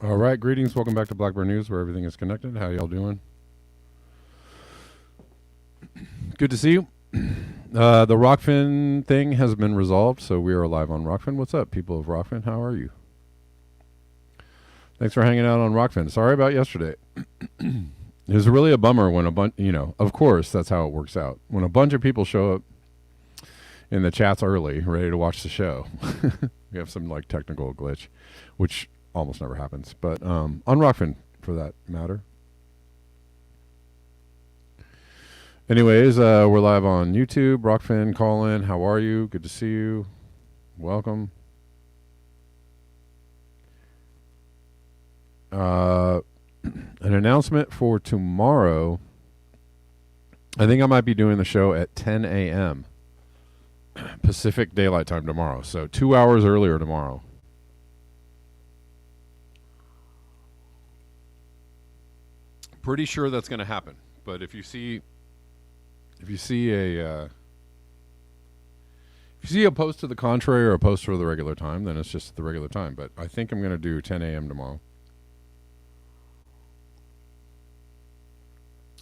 All right, greetings. Welcome back to Blackbird News, where everything is connected. How y'all doing? Good to see you. The Rockfin thing has been resolved, so we are live on Rockfin. What's up, people of Rockfin? How are you? Thanks for hanging out on Rockfin. Sorry about yesterday. It was really a bummer when a bunch, of course, that's how it works out. When a bunch of people show up in the chats early, ready to watch the show, we have some technical glitch, which almost never happens, but on Rockfin for that matter. Anyways, we're live on YouTube. Rockfin, call in. How are you? Good to see you. Welcome. An announcement for tomorrow. I think I might be doing the show at 10 a.m. Pacific Daylight Time tomorrow, so 2 hours earlier tomorrow. Pretty sure that's going to happen, but if you see a post to the contrary or a post for the regular time, then it's just the regular time. But I think I'm going to do 10 a.m. tomorrow.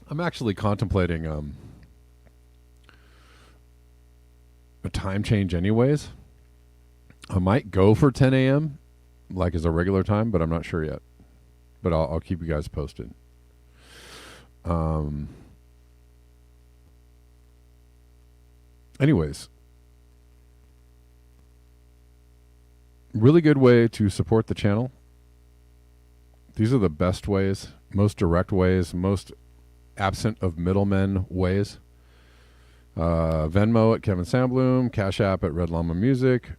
I'm actually contemplating a time change anyways. I might go for 10 a.m. as a regular time, but I'm not sure yet. But I'll keep you guys posted. Anyways, really good way to support the channel. These are the best ways, most direct ways, most absent of middlemen ways. Venmo at Kevin Sandbloom, Cash App at Red Llama Music,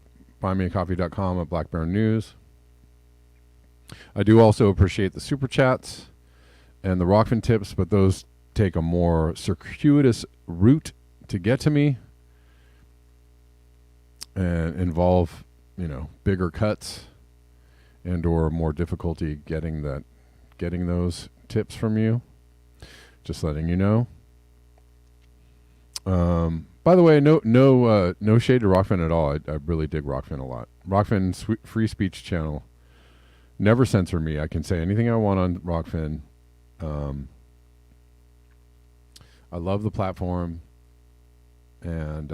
buymeacoffee.com at Black Bear News. I do also appreciate the super chats and the Rockfin tips, but those take a more circuitous route to get to me and involve, bigger cuts and or more difficulty getting those tips from you. Just letting you know. By the way, no shade to Rockfin at all. I really dig Rockfin a lot. Rockfin's free speech channel. Never censor me. I can say anything I want on Rockfin. I love the platform, and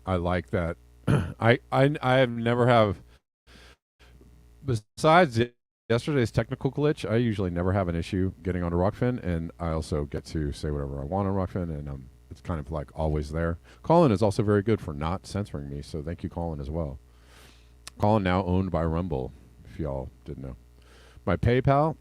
I like that. I have never have, besides yesterday's technical glitch, I usually never have an issue getting onto Rockfin, and I also get to say whatever I want on Rockfin, and it's kind of always there. Colin is also very good for not censoring me, so thank you, Colin, as well. Colin now owned by Rumble, if y'all didn't know. My PayPal,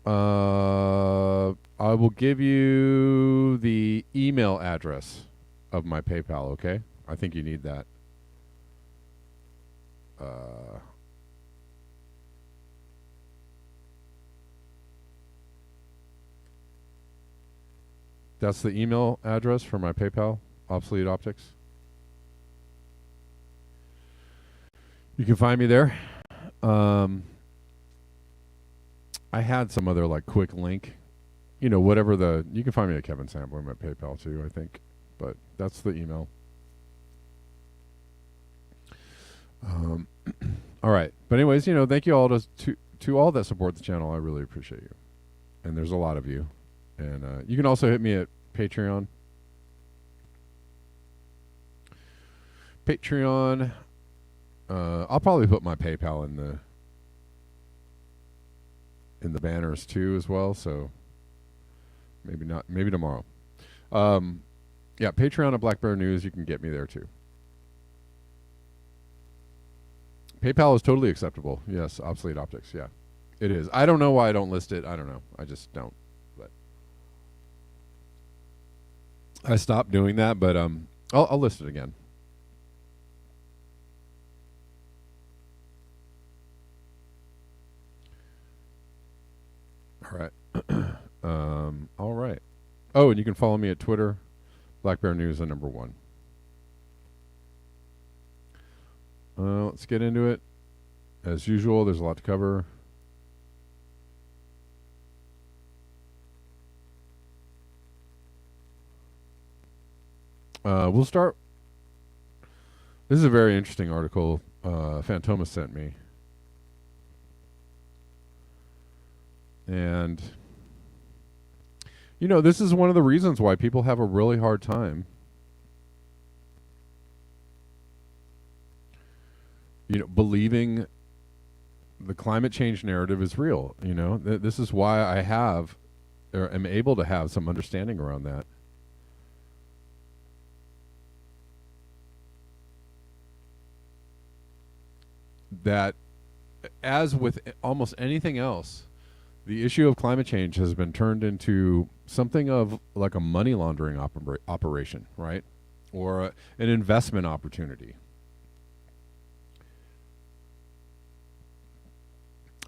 I will give you the email address of my PayPal, okay? I think you need that. That's the email address for my PayPal, Obsolete Optics. You can find me there. I had some other quick link, whatever you can find me at Kevin Sandbloom at PayPal too, I think, but that's the email. All right, but anyways, thank you all to all that support the channel. I really appreciate you, and there's a lot of you, and you can also hit me at Patreon. I'll probably put my PayPal in the banners too as well, so maybe tomorrow. Yeah, Patreon at Black Bear News, you can get me there too. PayPal is totally acceptable. Yes, Obsolete Optics, yeah. It is. I don't know why I don't list it. I don't know. I just don't. But I stopped doing that. But I'll list it again. All right. All right. Oh, and you can follow me at Twitter, Black Bear News, the number 1. Let's get into it. As usual, there's a lot to cover. We'll start. This is a very interesting article Fantoma sent me. And, you know, this is one of the reasons why people have a really hard time, you know, believing the climate change narrative is real. You know, this is why I have, or am able to have some understanding around that. That, as with almost anything else, the issue of climate change has been turned into something of like a money laundering operation, right? Or an investment opportunity.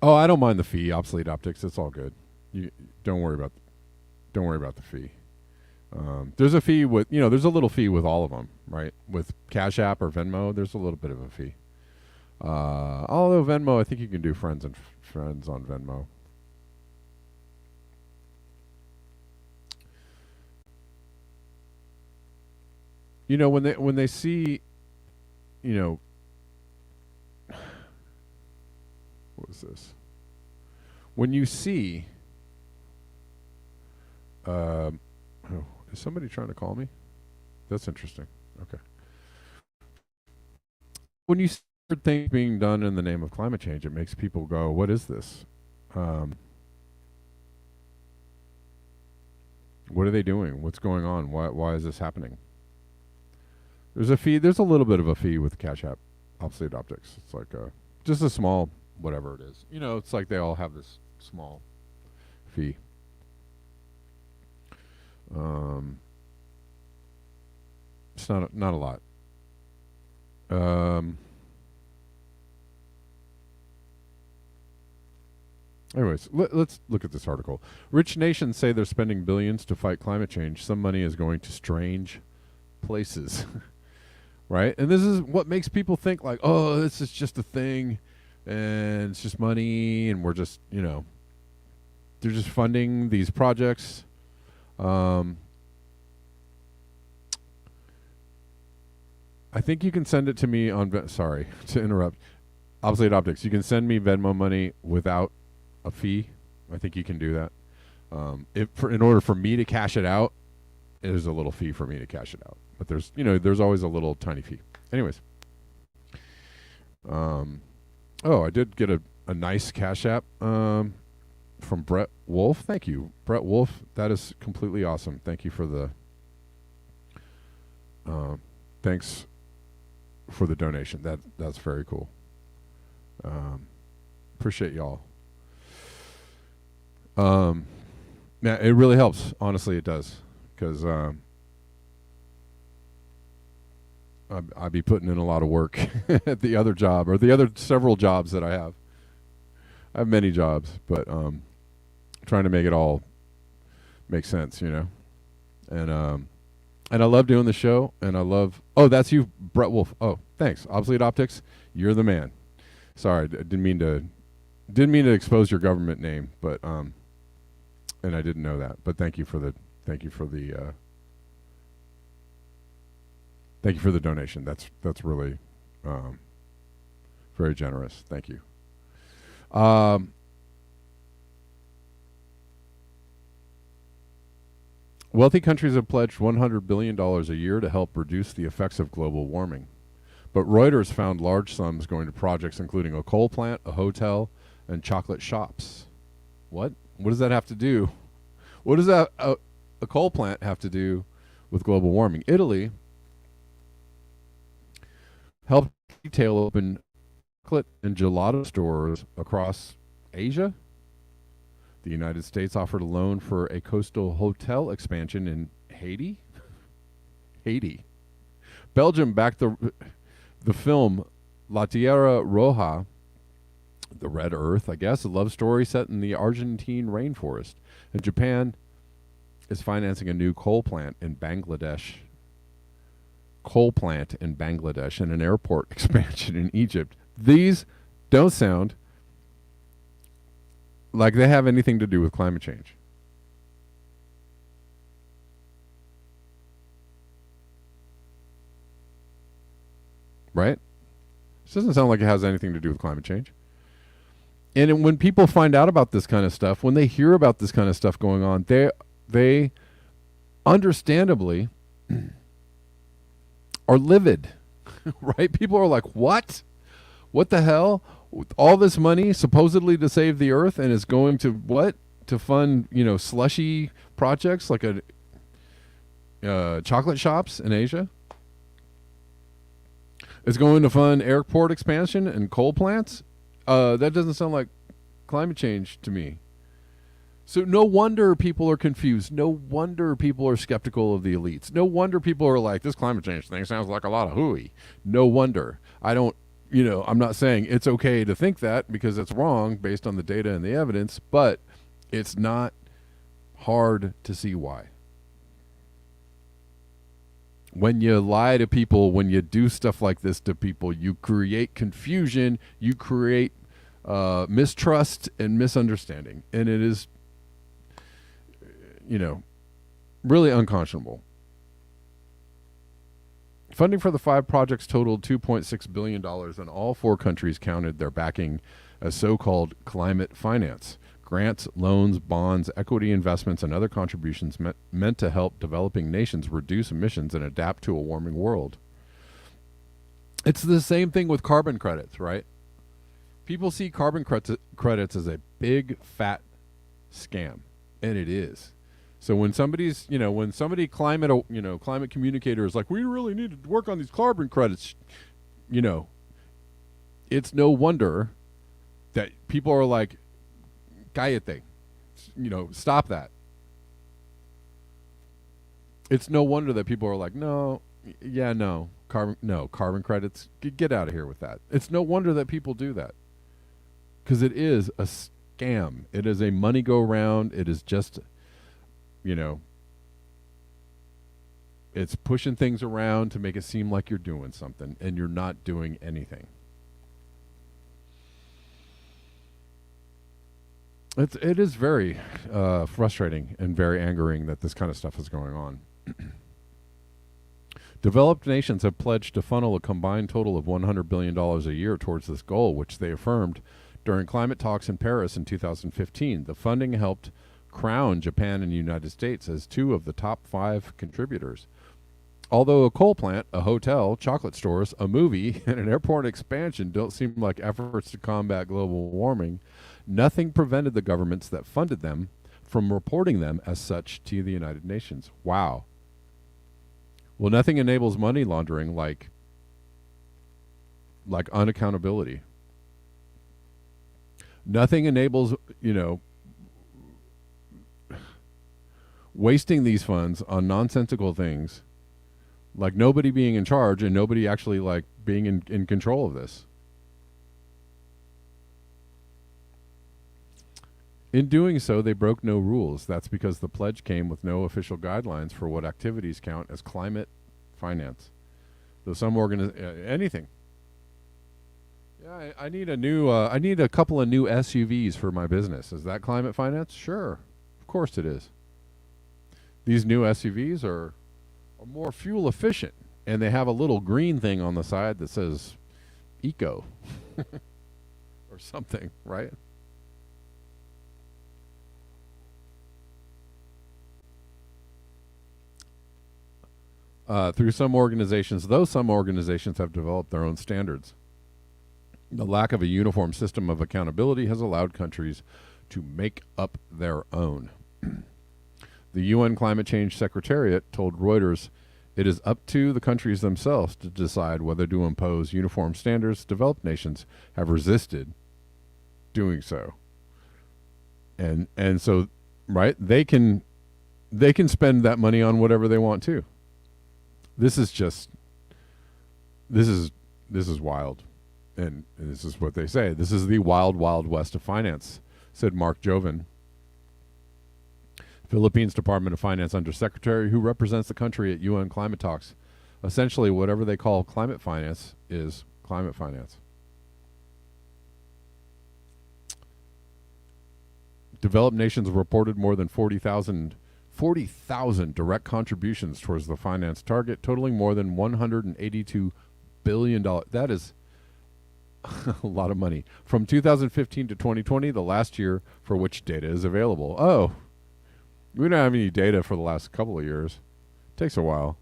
Oh, I don't mind the fee. Obsolete optics, it's all good. You don't worry about the fee. There's a fee with, you know, there's a little fee with all of them, right? With Cash App or Venmo, there's a little bit of a fee. Although Venmo, I think you can do friends and friends on Venmo. You know, when they see, you know, what is this? When you see, oh, is somebody trying to call me? That's interesting. Okay. When you see things being done in the name of climate change, it makes people go, "What is this? What are they doing? What's going on? Why is this happening?" There's a fee. There's a little bit of a fee with Cash App, Obsolete Optics. It's like just a small, whatever it is. You know, it's like they all have this small fee. It's not a lot. Anyways, let's look at this article. Rich nations say they're spending billions to fight climate change. Some money is going to strange places. Right? And this is what makes people think like, oh, this is just a thing and it's just money and we're just, you know, they're just funding these projects. I think you can send it to me on, sorry to interrupt, Obsolete Optics. You can send me Venmo money without a fee. I think you can do that. In order for me to cash it out, there's a little fee for me to cash it out. But there's, you know, there's always a little tiny fee. Anyways. I did get a nice Cash App from Brett Wolf. Thank you, Brett Wolf. That is completely awesome. Thank you for the thanks for the donation. That's very cool. Appreciate y'all. Yeah, it really helps. Honestly, it does, because I'd be putting in a lot of work at the other job, or the other several jobs that I have. I have many jobs, but trying to make it all make sense, you know. And I love doing the show, and I love. Oh, that's you, Brett Wolf. Oh, thanks, Obsolete Optics. You're the man. Sorry, didn't mean to expose your government name, but and I didn't know that. But thank you for the donation. That's really very generous. Thank you. Wealthy countries have pledged $100 billion a year to help reduce the effects of global warming. But Reuters found large sums going to projects including a coal plant, a hotel, and chocolate shops. What? What does that have to do? What does that a coal plant have to do with global warming? Italy helped retail open chocolate and gelato stores across Asia. The United States offered a loan for a coastal hotel expansion in Haiti. Haiti. Belgium backed the film La Tierra Roja, the Red Earth, I guess, a love story set in the Argentine rainforest. And Japan is financing a new coal plant in Bangladesh. And an airport expansion in Egypt. These don't sound like they have anything to do with climate change. Right? This doesn't sound like it has anything to do with climate change. And when people find out about this kind of stuff, when they hear about this kind of stuff going on, they understandably are livid, right? People are like, what? What the hell? All this money supposedly to save the earth and is going to what? To fund, slushy projects like chocolate shops in Asia? It's going to fund airport expansion and coal plants? That doesn't sound like climate change to me. So no wonder people are confused. No wonder people are skeptical of the elites. No wonder people are like, this climate change thing sounds like a lot of hooey. No wonder. I'm not saying it's okay to think that because it's wrong based on the data and the evidence, but it's not hard to see why. When you lie to people, when you do stuff like this to people, you create confusion, you create mistrust and misunderstanding. And it is, really unconscionable. Funding for the 5 projects totaled $2.6 billion, and all 4 countries counted their backing as so-called climate finance. Grants, loans, bonds, equity investments, and other contributions meant to help developing nations reduce emissions and adapt to a warming world. It's the same thing with carbon credits, right? People see carbon credits as a big, fat scam, and it is. So when somebody climate communicator is like, we really need to work on these carbon credits, it's no wonder that people are like, cállate, stop that. It's no wonder that people are like, carbon credits, get out of here with that. It's no wonder that people do that, because it is a scam. It is a money go round. It is just, it's pushing things around to make it seem like you're doing something, and you're not doing anything. It is very frustrating and very angering that this kind of stuff is going on. Developed nations have pledged to funnel a combined total of $100 billion a year towards this goal, which they affirmed during climate talks in Paris in 2015. The funding helped crown Japan and the United States as 2 of the top 5 contributors. Although a coal plant, a hotel, chocolate stores, a movie, and an airport expansion don't seem like efforts to combat global warming, nothing prevented the governments that funded them from reporting them as such to the United Nations. Wow. Well, nothing enables money laundering like unaccountability. Nothing enables, wasting these funds on nonsensical things, like nobody being in charge and nobody actually like being in control of this. In doing so, they broke no rules. That's because the pledge came with no official guidelines for what activities count as climate finance. Though some anything. Yeah, I need I need a couple of new SUVs for my business. Is that climate finance? Sure. Of course it is. These new SUVs are more fuel efficient, and they have a little green thing on the side that says eco or something, right? Through some organizations, though some organizations have developed their own standards. The lack of a uniform system of accountability has allowed countries to make up their own. The UN Climate Change Secretariat told Reuters it is up to the countries themselves to decide whether to impose uniform standards. Developed nations have resisted doing so. And so, right, they can spend that money on whatever they want too. This is just this is this is wild, and this is what they say. This is the wild, wild west of finance," said Mark Joven, Philippines Department of Finance Undersecretary, who represents the country at UN climate talks. Essentially, whatever they call climate finance is climate finance. Developed nations reported more than 40,000 direct contributions towards the finance target, totaling more than $182 billion. That is a lot of money. From 2015 to 2020, the last year for which data is available. Oh, we don't have any data for the last couple of years. Takes a while.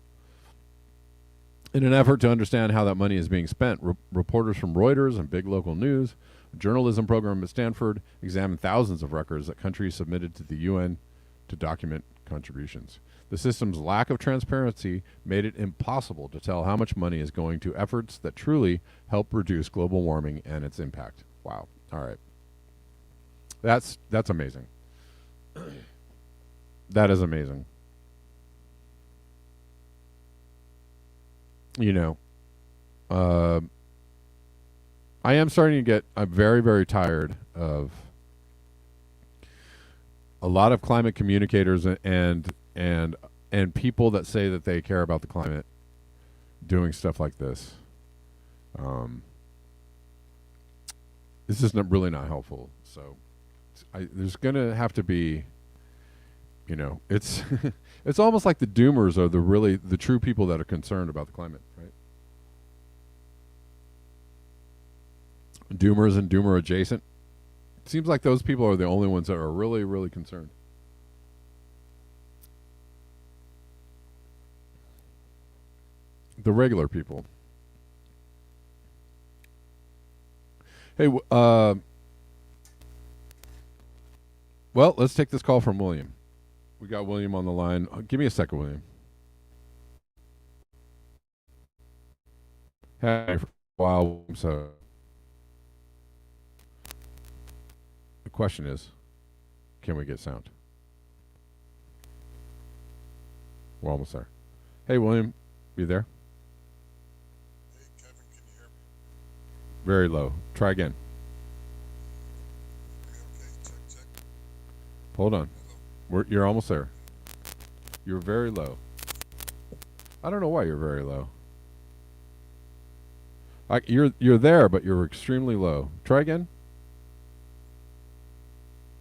In an effort to understand how that money is being spent, reporters from Reuters and big local news, a journalism program at Stanford, examined thousands of records that countries submitted to the UN to document contributions. The system's lack of transparency made it impossible to tell how much money is going to efforts that truly help reduce global warming and its impact. Wow. All right. That's amazing. That is amazing. You know, I am starting to get. I'm very, very tired of a lot of climate communicators and people that say that they care about the climate doing stuff like this. This is really not helpful. So, there's going to have to be. It's it's almost like the doomers are the true people that are concerned about the climate, right? Doomers and doomer adjacent. It seems like those people are the only ones that are really, really concerned. The regular people. Hey, well, let's take this call from William. We got William on the line. Give me a second, William. Hey, for a while. So the question is, can we get sound? We're almost there. Hey, William, you there? Hey, Kevin, can you hear me? Very low. Try again. Okay, check. Hold on. Hello. You're almost there. You're very low. I don't know why you're very low. You're there, but you're extremely low. Try again.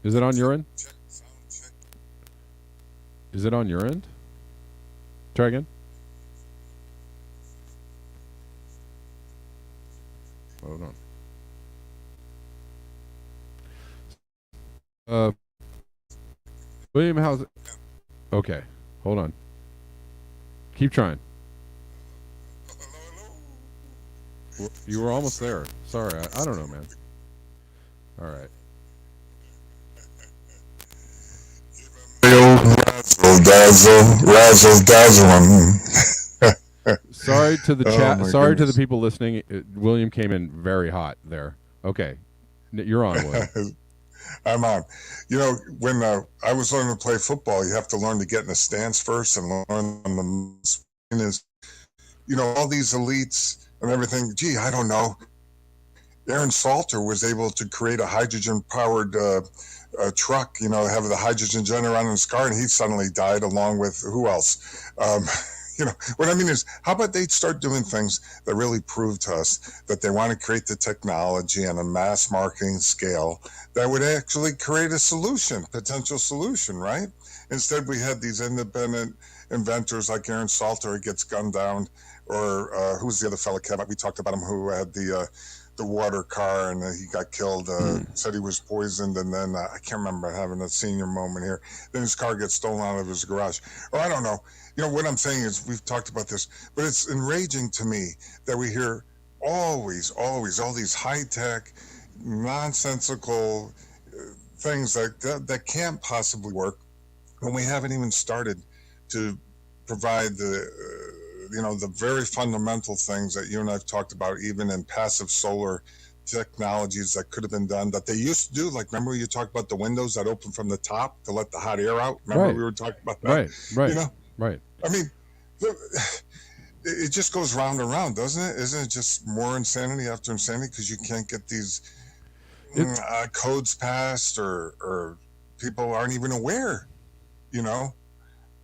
Is it on your end? Check, sound check. Is it on your end? Try again. Hold on. William, how's it? Okay, hold on. Keep trying. Hello. You were almost there. Sorry, I don't know, man. All right. The old razzle dazzle. Sorry to the Oh chat. my Sorry to the goodness. people listening. William came in very hot there. Okay, you're on, William. I'm on. When I was learning to play football, you have to learn to get in a stance first and learn on the spin is, all these elites and everything. Gee, I don't know. Aaron Salter was able to create a hydrogen-powered truck, have the hydrogen jet around in his car, and he suddenly died along with who else? What I mean is, how about they start doing things that really prove to us that they want to create the technology on a mass marketing scale that would actually create a solution, potential solution, right? Instead, we had these independent inventors like Aaron Salter who gets gunned down, or who's the other fellow, Kevin? We talked about him, who had the water car and he got killed, said he was poisoned, and then I can't remember having a senior moment here. Then his car gets stolen out of his garage. Or I don't know. What I'm saying is, we've talked about this, but it's enraging to me that we hear always all these high-tech, nonsensical things that can't possibly work when we haven't even started to provide the very fundamental things that you and I've talked about, even in passive solar technologies that could have been done that they used to do. Like, remember you talked about the windows that open from the top to let the hot air out? Remember Right. we were talking about that? Right. You Right. know, Right. I mean, it just goes round and round, doesn't it? Isn't it just more insanity after insanity because you can't get these It, codes passed, or people aren't even aware, you know,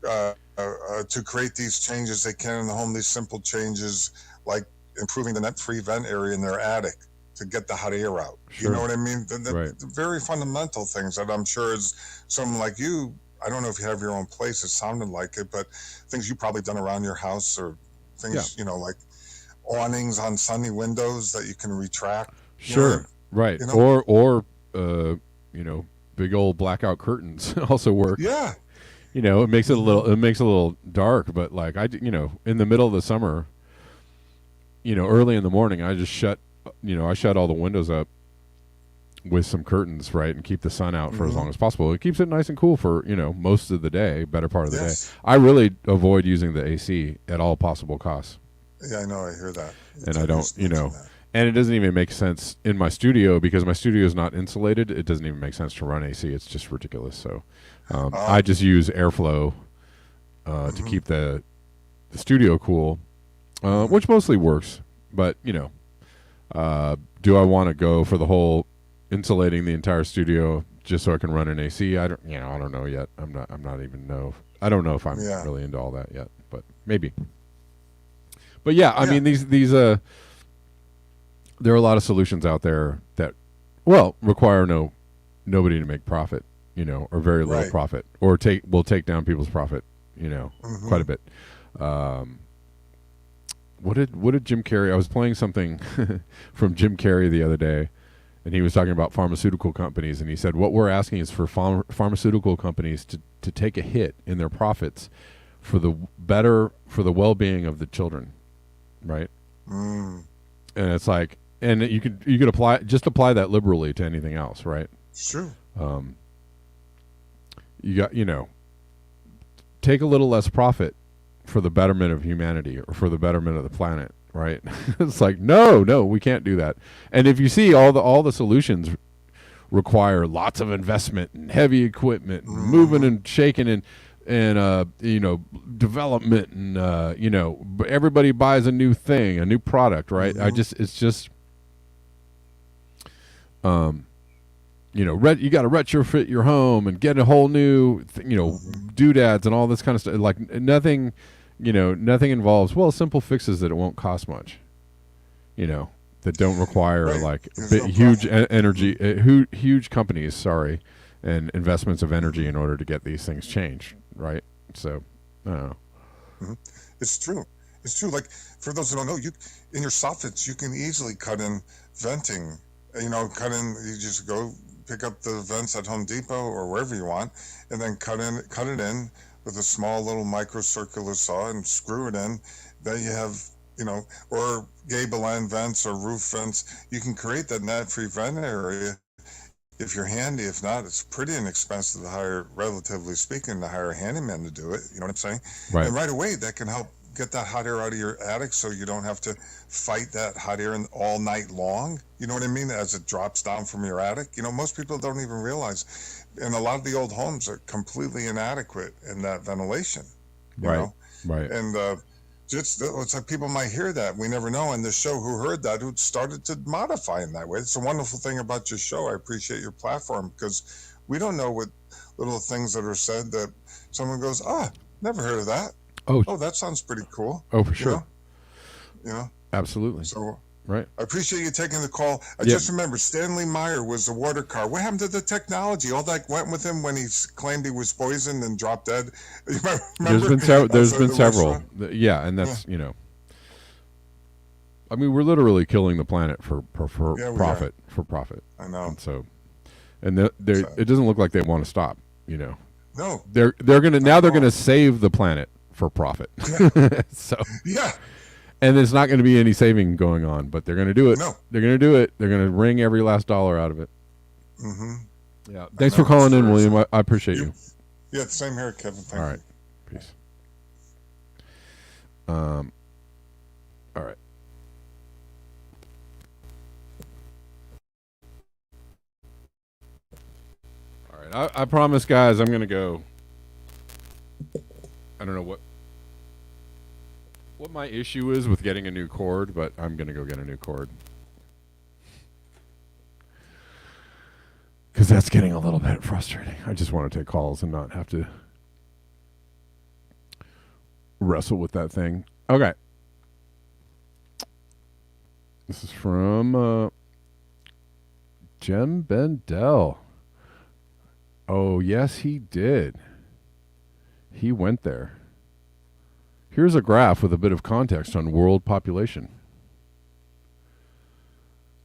to create these changes they can in the home, these simple changes like improving the net-free vent area in their attic to get the hot air out. You know sure. what I mean? Right. The very fundamental things that I'm sure is someone like you, I don't know if you have your own place, it sounded like it, but things you probably done around your house, or Yeah. things, like awnings on sunny windows that you can retract. You know, Sure. Right. you know? Or you know, big old blackout curtains also work. Yeah. You know, it makes it a little dark, but like in the middle of the summer, early in the morning, I just shut all the windows up with some curtains, right, and keep the sun out for as long as possible. It keeps it nice and cool for, most of the day, better part of the day. I really avoid using the AC at all possible costs. Yeah, I know. I hear that. And I don't, and it doesn't even make sense in my studio because my studio is not insulated. It doesn't even make sense to run AC. It's just ridiculous. So I just use airflow to keep the studio cool, which mostly works. But do I want to go for the whole insulating the entire studio just so I can run an AC? I don't know yet. I don't know if I'm really into all that yet, but maybe. But yeah, I mean these there are a lot of solutions out there that require nobody to make profit, or very little profit, or will take down people's profit, quite a bit. What did Jim Carrey? I was playing something from Jim Carrey the other day, and he was talking about pharmaceutical companies, and he said what we're asking is for pharmaceutical companies to take a hit in their profits for the well-being of the children, right? And it's like, and you could apply that liberally to anything else, right? Sure. You got take a little less profit for the betterment of humanity or for the betterment of the planet, right? It's like no, we can't do that. And if you see all the solutions require lots of investment and heavy equipment and moving and shaking and development and everybody buys a new thing, a new product, right? It's just you got to retrofit your home and get a whole new doodads and all this kind of stuff. Like nothing involves simple fixes that it won't cost much, that don't require huge energy, huge companies, and investments of energy in order to get these things changed, right? So, I don't know. It's true. Like, for those who don't know, in your soffits, you can easily cut in venting. You just go pick up the vents at Home Depot or wherever you want, and then cut it in with a small little microcircular saw and screw it in. Then you have, or gable end vents or roof vents. You can create that net-free vent area if you're handy. If not, it's pretty inexpensive to hire, relatively speaking, to hire a handyman to do it. You know what I'm saying? Right. And right away, that can help get that hot air out of your attic so you don't have to fight that hot air all night long. You know what I mean? As it drops down from your attic. Most people don't even realize. And a lot of the old homes are completely inadequate in that ventilation. Right. And it's like people might hear that. We never know. And the show who heard that, who started to modify in that way. It's a wonderful thing about your show. I appreciate your platform because we don't know what little things that are said that someone goes, never heard of that. Oh, that sounds pretty cool. Oh, for sure. Absolutely. So, right. I appreciate you taking the call. I just remember Stanley Meyer was the water car. What happened to the technology? All that went with him when he claimed he was poisoned and dropped dead. Remember? There's been several. Yeah, and that's I mean, we're literally killing the planet for profit. For profit. I know. And so, it doesn't look like they want to stop. No. They're gonna save the planet for profit. Yeah. So yeah. And there's not going to be any saving going on, but they're going to do it. No. They're going to do it. They're going to wring every last dollar out of it. Mm-hmm. Yeah. Thanks for calling in, William. I appreciate you. Yeah, same here, Kevin. Thank you. All right. Peace. All right. I promise, guys, I'm gonna go. I don't know what my issue is with getting a new cord, but I'm gonna go get a new cord because that's getting a little bit frustrating. I just want to take calls and not have to wrestle with that thing. Okay. This is from Jem Bendel. Oh, yes, he did. He went there. Here's a graph with a bit of context on world population.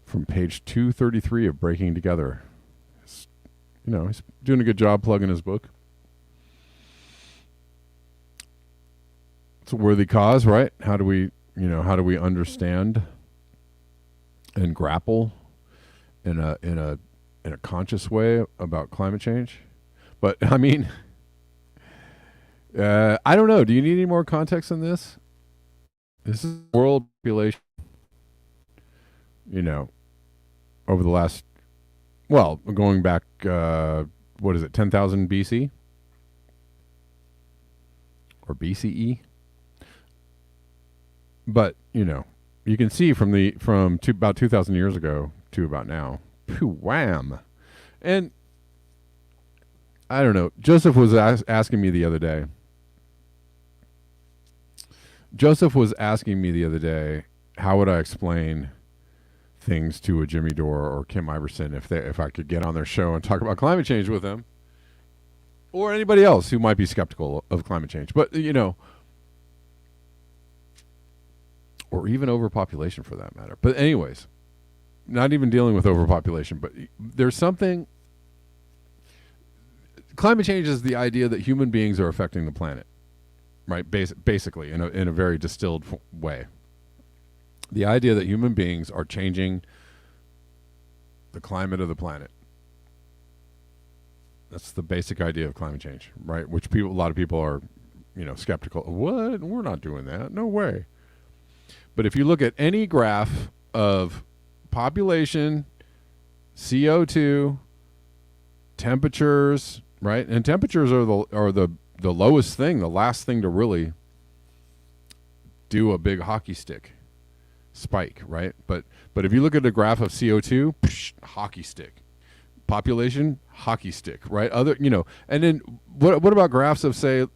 From page 233 of Breaking Together. He's doing a good job plugging his book. It's a worthy cause, right? How do we understand and grapple in a conscious way about climate change? But I mean, I don't know. Do you need any more context than this? This is world population. Over the last, going back, 10,000 BC or BCE? But you can see from about 2,000 years ago to about now. Wham! And I don't know. Joseph was asking me the other day. How would I explain things to a Jimmy Dore or Kim Iverson if I could get on their show and talk about climate change with them, or anybody else who might be skeptical of climate change, but or even overpopulation for that matter. But anyways, not even dealing with overpopulation, but there's something. Climate change is the idea that human beings are affecting the planet, right? Basically, in a very distilled way. The idea that human beings are changing the climate of the planet. That's the basic idea of climate change, right? Which a lot of people are, skeptical. What? We're not doing that. No way. But if you look at any graph of population, CO2, temperatures, right? And temperatures are the lowest thing, the last thing to really do a big hockey stick spike, right? But if you look at a graph of CO2, hockey stick. Population, hockey stick, right? And then what about graphs of, say,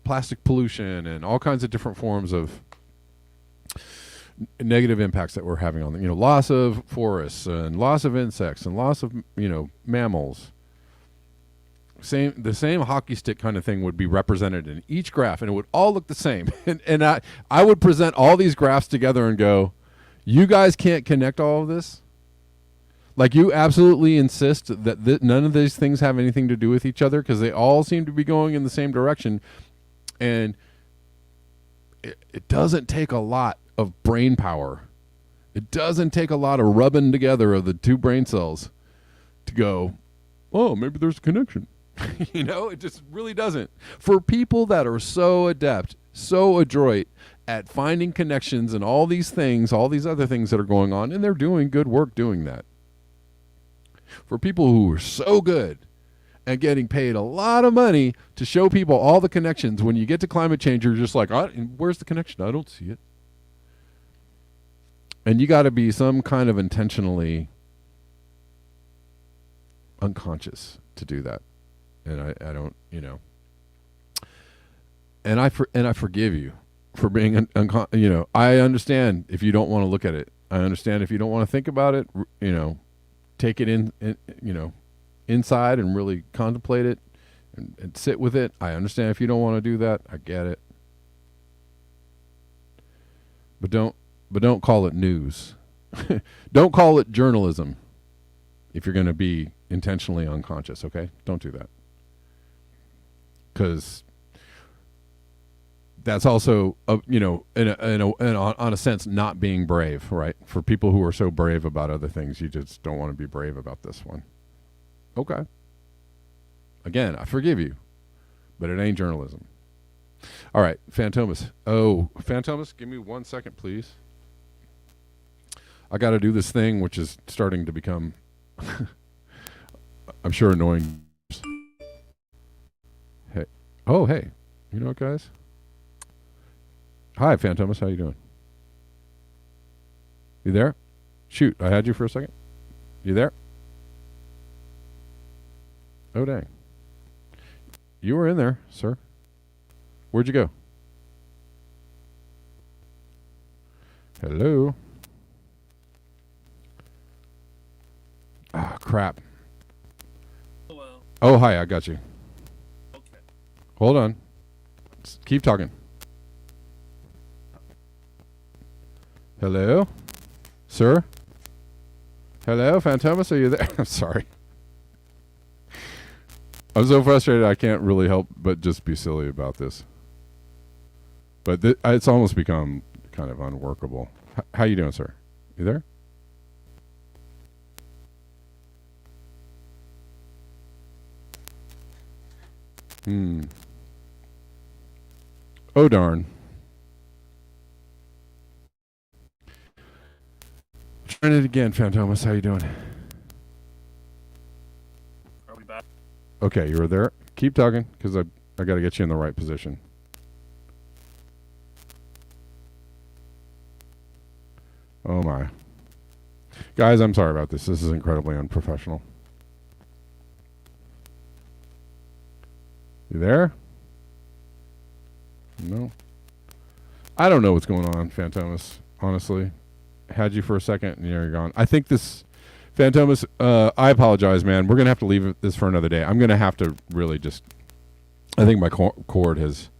plastic pollution and all kinds of different forms of negative impacts that we're having on them, loss of forests and loss of insects and loss of, mammals. The same hockey stick kind of thing would be represented in each graph, and it would all look the same. and I would present all these graphs together and go, you guys can't connect all of this? Like, you absolutely insist that none of these things have anything to do with each other because they all seem to be going in the same direction. And it doesn't take a lot of brain power. It doesn't take a lot of rubbing together of the two brain cells to go, oh, maybe there's a connection. It just really doesn't. For people that are so adept, so adroit at finding connections and all these things, all these other things that are going on, and they're doing good work doing that. For people who are so good at getting paid a lot of money to show people all the connections, when you get to climate change, you're just like, where's the connection? I don't see it. And you got to be some kind of intentionally unconscious to do that. And I don't, and I forgive you for being, I understand if you don't want to look at it. I understand if you don't want to think about it, take it in inside and really contemplate it and sit with it. I understand if you don't want to do that. I get it. But don't call it news. Don't call it journalism if you're going to be intentionally unconscious, okay? Don't do that. Because that's also, on a sense, not being brave, right? For people who are so brave about other things, you just don't want to be brave about this one. Okay. Again, I forgive you, but it ain't journalism. All right, Phantomas. Oh, Phantomas, give me 1 second, please. I got to do this thing, which is starting to become I'm sure annoying. Hey. Oh, hey. You know what, guys? Hi, Phantomus. How you doing? You there? Shoot, I had you for a second. You there? Oh, dang. You were in there, sir. Where'd you go? Hello? Ah, crap. Hello. Oh, hi, I got you. Okay. Hold on. Keep talking. Hello? Sir? Hello, Phantomus, are you there? I'm sorry. I'm so frustrated I can't really help but just be silly about this. But it's almost become kind of unworkable. How you doing, sir? You there? Oh, darn. Trying it again, Phantomus. How you doing? Are we back? Okay, you were there. Keep talking, because I got to get you in the right position. Oh, my. Guys, I'm sorry about this. This is incredibly unprofessional. You there? No. I don't know what's going on, Phantomus, honestly. Had you for a second, and you're gone. I think this... Phantomus, I apologize, man. We're going to have to leave this for another day. I'm going to have to really just... I think my cord has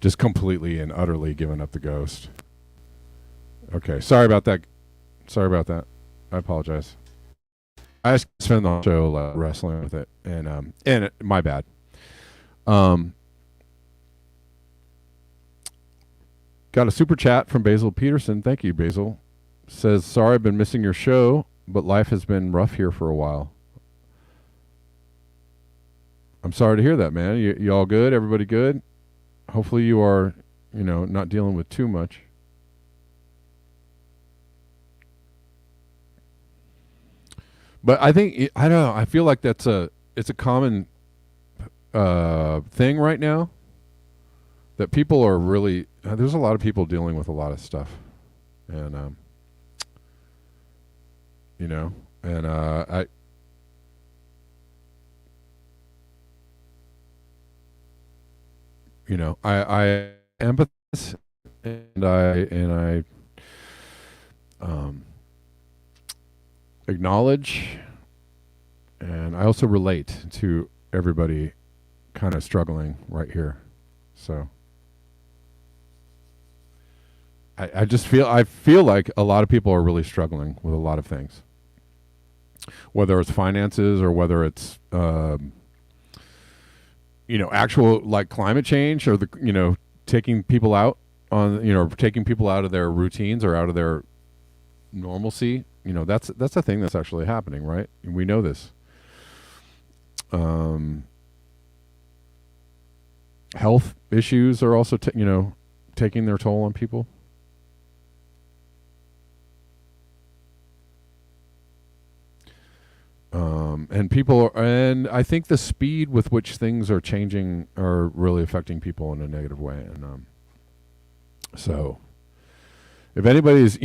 just completely and utterly given up the ghost. Okay, sorry about that. Sorry about that. I apologize. I just spent the whole show wrestling with it, and my bad. Got a super chat from Basil Peterson. Thank you, Basil. Says, sorry I've been missing your show, but life has been rough here for a while. I'm sorry to hear that, man. You all good? Everybody good? Hopefully you are, not dealing with too much. But I think, I don't know, I feel like it's a common thing right now that people are really, there's a lot of people dealing with a lot of stuff. And, I empathize and I acknowledge, and I also relate to everybody kind of struggling right here. So I just feel like a lot of people are really struggling with a lot of things, whether it's finances or whether it's actual like climate change or taking people out taking people out of their routines or out of their normalcy. That's a thing that's actually happening, right? We know this. Health issues are also taking their toll on people. And I think the speed with which things are changing are really affecting people in a negative way. And so if anybody's,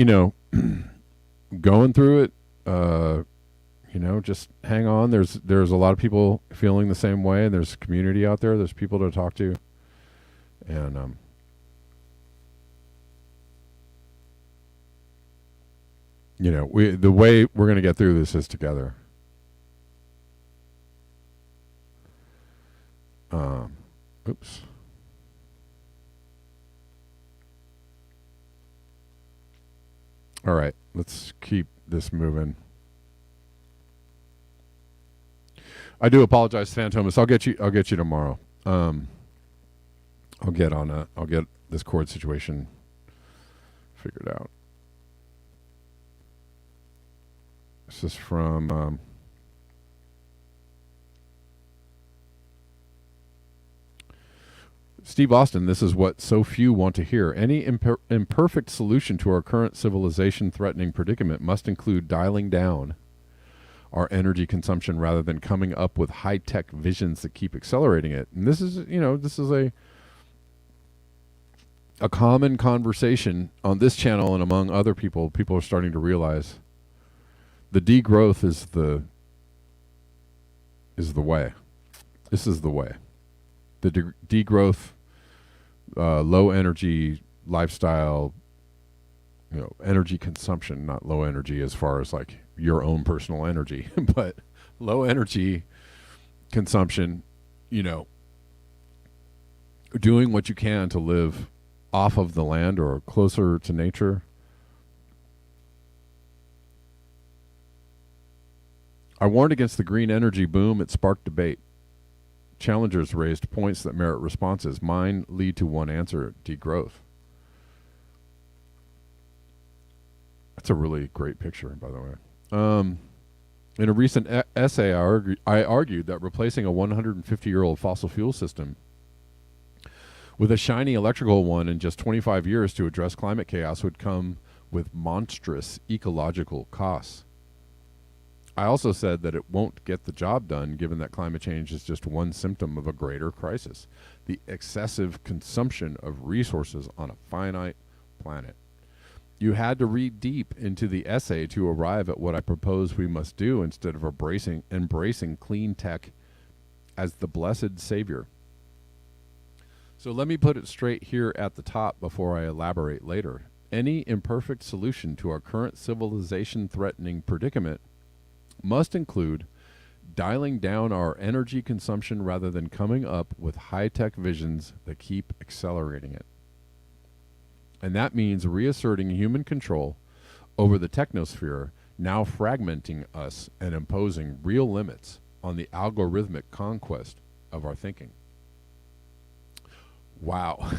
going through it, just hang on. There's a lot of people feeling the same way, and there's community out there. There's people to talk to. And the way we're going to get through this is together. Oops. All right, let's keep this moving. I do apologize, Phantomus. I'll get you tomorrow. I'll get this cord situation figured out. This is from Steve Austin. This is what so few want to hear. Any imperfect solution to our current civilization-threatening predicament must include dialing down our energy consumption rather than coming up with high-tech visions that keep accelerating it. And this is, this is a common conversation on this channel and among other people. People are starting to realize the degrowth is the way. This is the way. The degrowth, low energy lifestyle, energy consumption, not low energy as far as like your own personal energy, but low energy consumption, doing what you can to live off of the land or closer to nature. I warned against the green energy boom. It sparked debate. Challengers raised points that merit responses. Mine lead to one answer: degrowth. That's a really great picture, by the way. In a recent essay, I argued that replacing a 150-year-old fossil fuel system with a shiny electrical one in just 25 years to address climate chaos would come with monstrous ecological costs. I also said that it won't get the job done, given that climate change is just one symptom of a greater crisis: the excessive consumption of resources on a finite planet. You had to read deep into the essay to arrive at what I propose we must do instead of embracing clean tech as the blessed savior. So let me put it straight here at the top before I elaborate later. Any imperfect solution to our current civilization-threatening predicament must include dialing down our energy consumption rather than coming up with high-tech visions that keep accelerating it. And that means reasserting human control over the technosphere, now fragmenting us and imposing real limits on the algorithmic conquest of our thinking. Wow.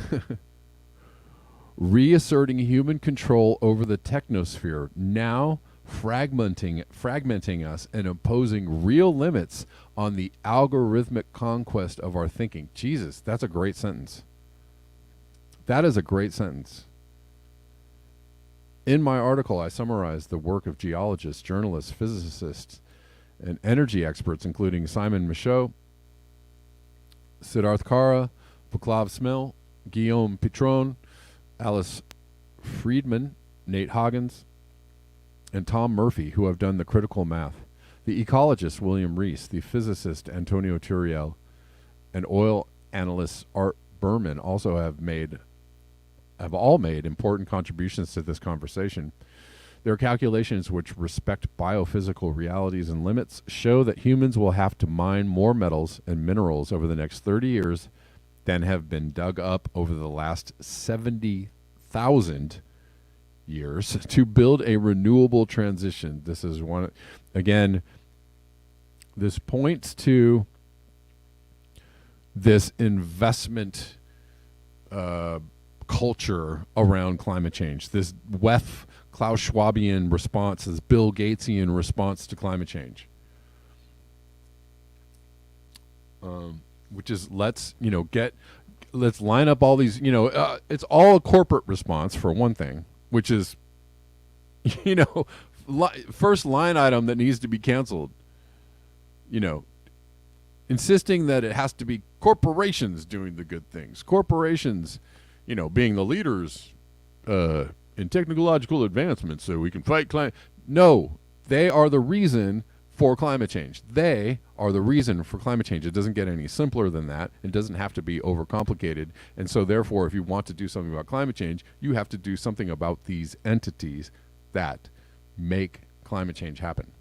Reasserting human control over the technosphere, now fragmenting us and imposing real limits on the algorithmic conquest of our thinking. Jesus, that's a great sentence. That is a great sentence. In my article, I summarized the work of geologists, journalists, physicists, and energy experts, including Simon Michaud, Siddharth Kara, Vaclav Smil, Guillaume Pitron, Alice Friedman, Nate Hoggins, and Tom Murphy, who have done the critical math. The ecologist William Rees, the physicist Antonio Turiel, and oil analyst Art Berman also have all made important contributions to this conversation. Their calculations, which respect biophysical realities and limits, show that humans will have to mine more metals and minerals over the next 30 years than have been dug up over the last 70,000 years to build a renewable transition. This is one, again, this points to this investment culture around climate change, this WEF Klaus Schwabian response, this Bill Gatesian response to climate change, which is let's line up all these, it's all a corporate response for one thing, which is, first line item that needs to be canceled, insisting that it has to be corporations doing the good things, corporations being the leaders in technological advancements so we can fight climate. No, they are the reason for climate change. They are the reason for climate change. It doesn't get any simpler than that. It doesn't have to be overcomplicated. And so therefore, if you want to do something about climate change, you have to do something about these entities that make climate change happen.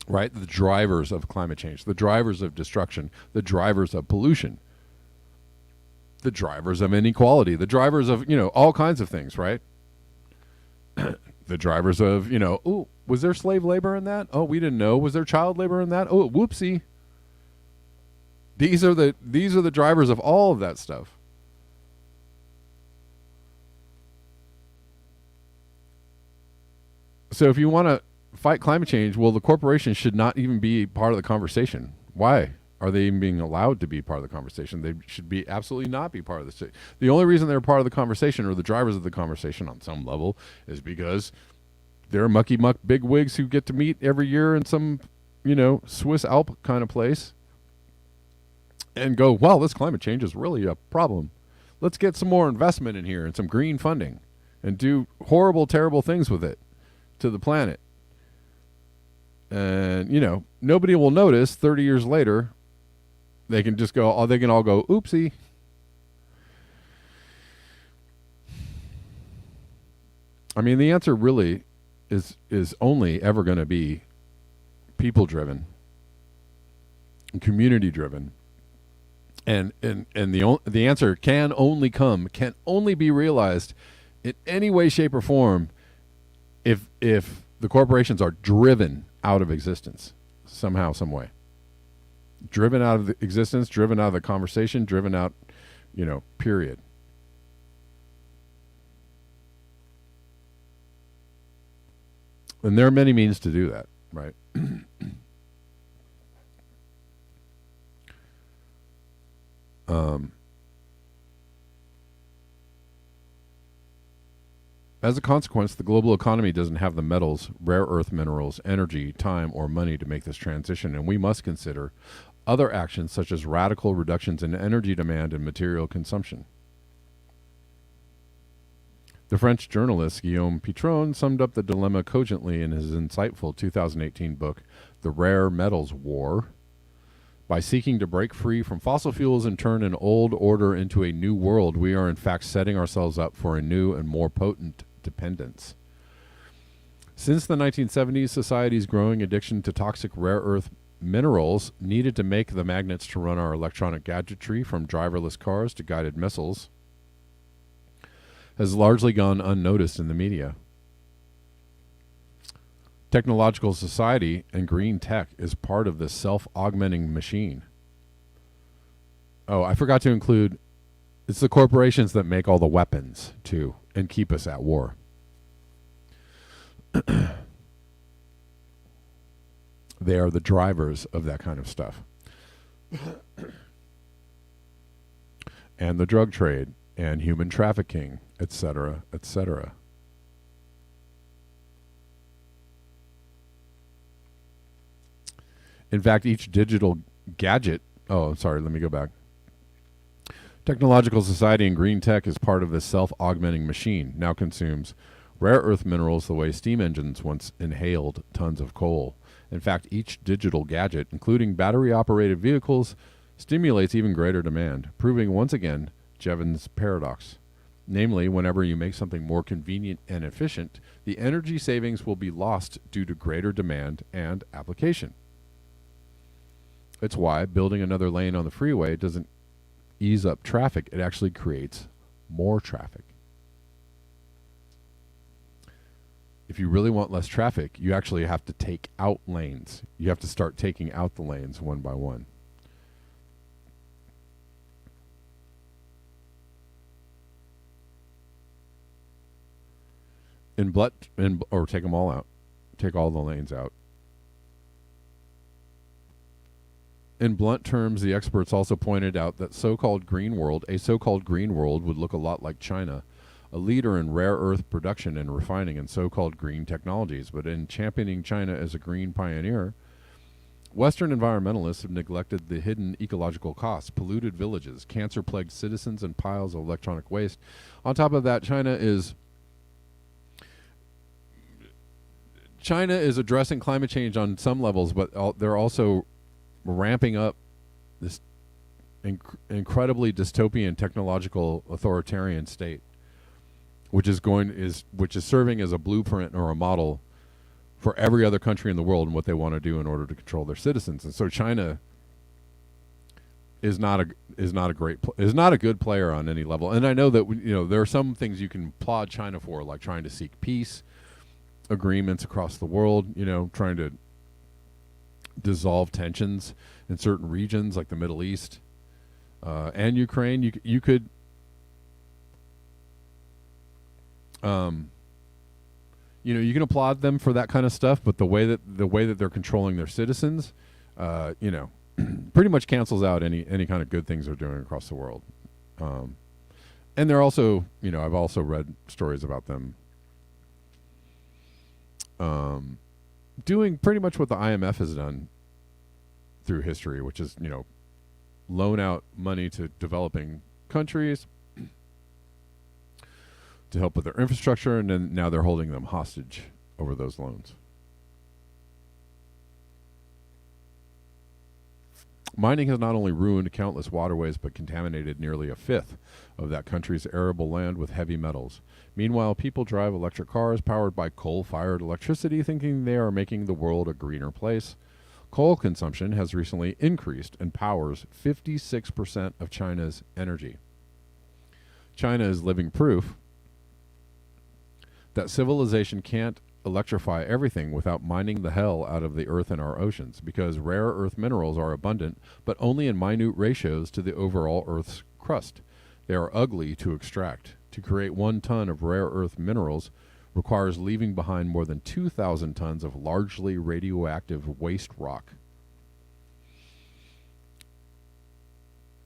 Right? The drivers of climate change, the drivers of destruction, the drivers of pollution, the drivers of inequality, the drivers of, all kinds of things, right? The drivers of, oh, was there slave labor in that? Oh, we didn't know. Was there child labor in that? Oh, whoopsie. These are the drivers of all of that stuff. So if you want to fight climate change, well, the corporations should not even be part of the conversation. Why are they even being allowed to be part of the conversation? They should be absolutely not be part of this. The only reason they're part of the conversation, or the drivers of the conversation on some level, is because There are mucky muck big wigs who get to meet every year in some, Swiss Alp kind of place and go, well, this climate change is really a problem. Let's get some more investment in here and some green funding and do horrible, terrible things with it to the planet. And, nobody will notice 30 years later. They can just go, they can all go, oopsie. I mean, the answer really is only ever going to be people-driven, community-driven. And the answer can only be realized in any way, shape, or form if the corporations are driven out of existence somehow, some way. Driven out of the existence, driven out of the conversation, driven out, period. And there are many means to do that, right? As a consequence, the global economy doesn't have the metals, rare earth minerals, energy, time, or money to make this transition, and we must consider other actions such as radical reductions in energy demand and material consumption. The French journalist Guillaume Pitron summed up the dilemma cogently in his insightful 2018 book, The Rare Metals War. By seeking to break free from fossil fuels and turn an old order into a new world, we are in fact setting ourselves up for a new and more potent dependence. Since the 1970s, society's growing addiction to toxic rare earth minerals needed to make the magnets to run our electronic gadgetry, from driverless cars to guided missiles, has largely gone unnoticed in the media. Technological society and green tech is part of this self-augmenting machine. Oh, I forgot to include, it's the corporations that make all the weapons, too, and keep us at war. They are the drivers of that kind of stuff. And the drug trade, and human trafficking, etc., etc. In fact, each digital gadget... Oh, sorry, let me go back. Technological society and green tech is part of this self-augmenting machine, now consumes rare earth minerals the way steam engines once inhaled tons of coal. In fact, each digital gadget, including battery-operated vehicles, stimulates even greater demand, proving once again Jevons paradox. Namely, whenever you make something more convenient and efficient, the energy savings will be lost due to greater demand and application. It's why building another lane on the freeway doesn't ease up traffic. It actually creates more traffic. If you really want less traffic, you actually have to take out lanes. You have to start taking out the lanes one by one. Or take them all out. Take all the lanes out. In blunt terms, the experts also pointed out that a so-called green world would look a lot like China, a leader in rare earth production and refining and so-called green technologies. But in championing China as a green pioneer, Western environmentalists have neglected the hidden ecological costs, polluted villages, cancer-plagued citizens, and piles of electronic waste. On top of that, China is addressing climate change on some levels, but they're also ramping up this incredibly dystopian technological authoritarian state, which is serving as a blueprint or a model for every other country in the world and what they want to do in order to control their citizens. And so China is not a good player on any level. And I know that there are some things you can applaud China for, like trying to seek peace agreements across the world, trying to dissolve tensions in certain regions like the Middle East and Ukraine. You could you can applaud them for that kind of stuff, but the way that they're controlling their citizens, pretty much cancels out any kind of good things they're doing across the world. And they're also, I've also read stories about them doing pretty much what the IMF has done through history, which is, loan out money to developing countries to help with their infrastructure, and then now they're holding them hostage over those loans. Mining has not only ruined countless waterways, but contaminated nearly a fifth of that country's arable land with heavy metals. Meanwhile, people drive electric cars powered by coal-fired electricity, thinking they are making the world a greener place. Coal consumption has recently increased and powers 56% of China's energy. China is living proof that civilization can't electrify everything without mining the hell out of the earth and our oceans, because rare earth minerals are abundant, but only in minute ratios to the overall Earth's crust. They are ugly to extract. To create 1 ton of rare earth minerals requires leaving behind more than 2,000 tons of largely radioactive waste rock.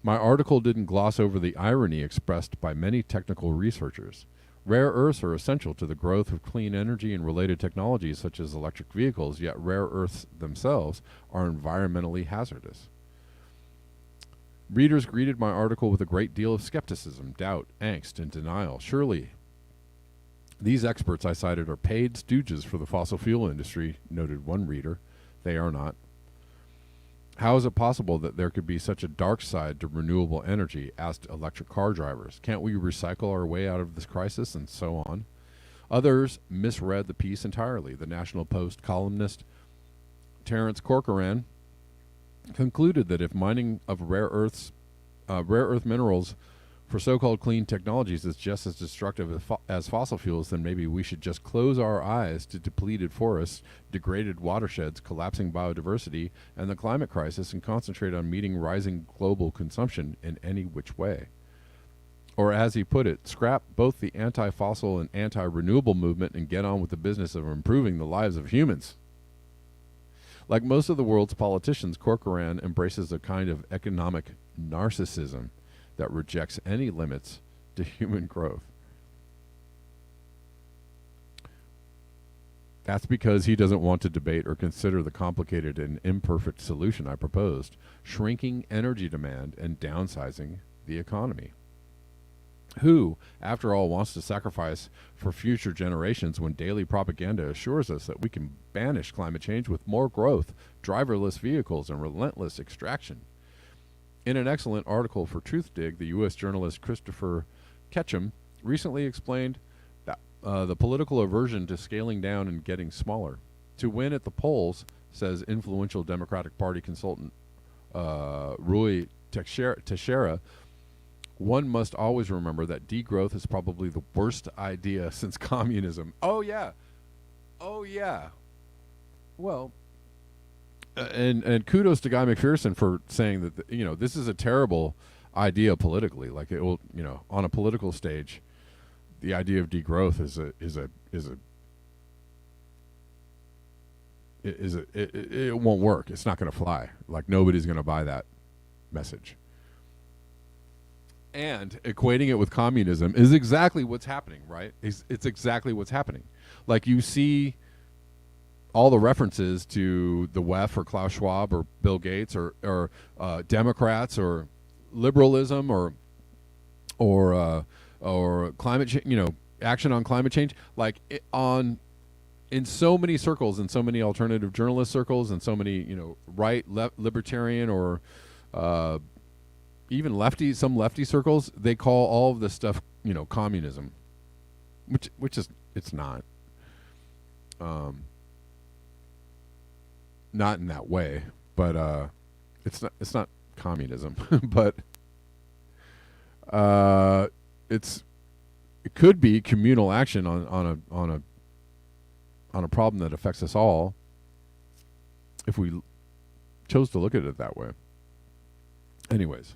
My article didn't gloss over the irony expressed by many technical researchers. Rare earths are essential to the growth of clean energy and related technologies such as electric vehicles, yet rare earths themselves are environmentally hazardous. Readers greeted my article with a great deal of skepticism, doubt, angst, and denial. Surely, these experts I cited are paid stooges for the fossil fuel industry, noted one reader. They are not. How is it possible that there could be such a dark side to renewable energy? Asked electric car drivers. Can't we recycle our way out of this crisis? And so on. Others misread the piece entirely. The National Post columnist Terence Corcoran concluded that if mining of rare earth minerals for so-called clean technologies is just as destructive as fossil fuels, then maybe we should just close our eyes to depleted forests, degraded watersheds, collapsing biodiversity, and the climate crisis, and concentrate on meeting rising global consumption in any which way. Or as he put it, scrap both the anti-fossil and anti-renewable movement and get on with the business of improving the lives of humans. Like most of the world's politicians, Corcoran embraces a kind of economic narcissism that rejects any limits to human growth. That's because he doesn't want to debate or consider the complicated and imperfect solution I proposed: shrinking energy demand and downsizing the economy. Who, after all, wants to sacrifice for future generations when daily propaganda assures us that we can banish climate change with more growth, driverless vehicles, and relentless extraction? In an excellent article for TruthDig, the U.S. journalist Christopher Ketchum recently explained that the political aversion to scaling down and getting smaller. To win at the polls, says influential Democratic Party consultant Rui Teixeira, one must always remember that degrowth is probably the worst idea since communism. Oh, yeah. Well, and kudos to Guy McPherson for saying that this is a terrible idea politically. Like, it will, on a political stage, the idea of degrowth it won't work. It's not going to fly. Like, nobody's going to buy that message. And equating it with communism is exactly what's happening, right? It's exactly what's happening. Like, you see all the references to the WEF or Klaus Schwab or Bill Gates or Democrats or liberalism or climate change, action on climate change, like in so many circles, in so many alternative journalist circles, and so many right, libertarian or even some lefty circles, they call all of this stuff communism, which is, it's not. Not in that way, but it's not communism, but it could be communal action on a problem that affects us all if we chose to look at it that way. Anyways,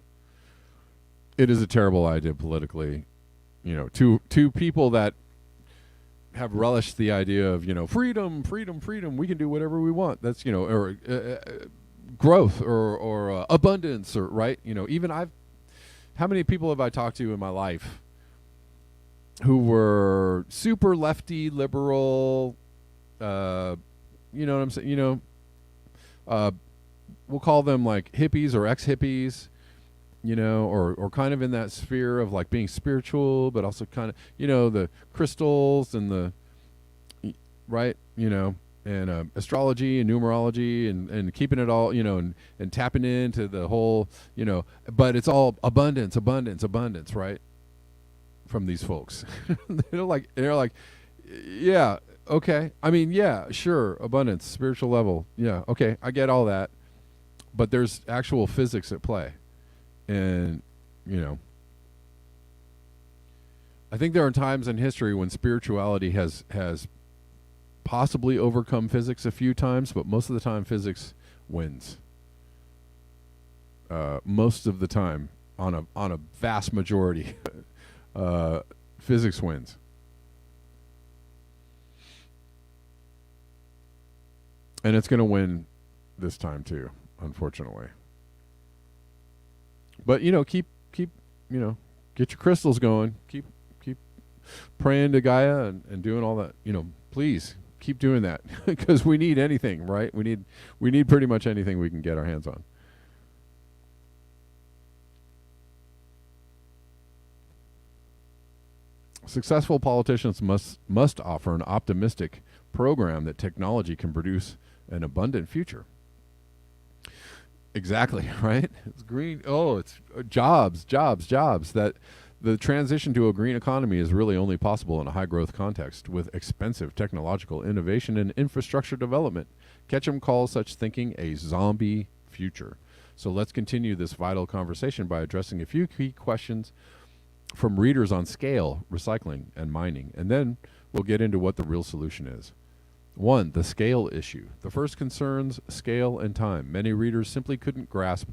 it is a terrible idea politically, to people that have relished the idea of freedom, we can do whatever we want. That's or growth or abundance, or right. Even how many people have I talked to in my life who were super lefty, liberal, you know what I'm saying? We'll call them like hippies or ex-hippies, or kind of in that sphere of like being spiritual, but also kind of, the crystals and right, and astrology and numerology and keeping it all, and tapping into the whole, but it's all abundance, right? From these folks. they're like, yeah, okay. I mean, yeah, sure, abundance, spiritual level. Yeah, okay, I get all that. But there's actual physics at play. And, I think there are times in history when spirituality has possibly overcome physics a few times, but most of the time physics wins. Most of the time, on a vast majority, physics wins. And it's going to win this time too, unfortunately. But keep get your crystals going. Keep praying to Gaia and doing all that. Please keep doing that because we need anything, right? We need pretty much anything we can get our hands on. Successful politicians must offer an optimistic program that technology can produce an abundant future. Exactly, right? It's green. Oh, it's jobs. That the transition to a green economy is really only possible in a high-growth context with expensive technological innovation and infrastructure development. Ketchum calls such thinking a zombie future. So let's continue this vital conversation by addressing a few key questions from readers on scale, recycling, and mining. And then we'll get into what the real solution is. 1. The scale issue. The first concerns scale and time. Many readers simply couldn't grasp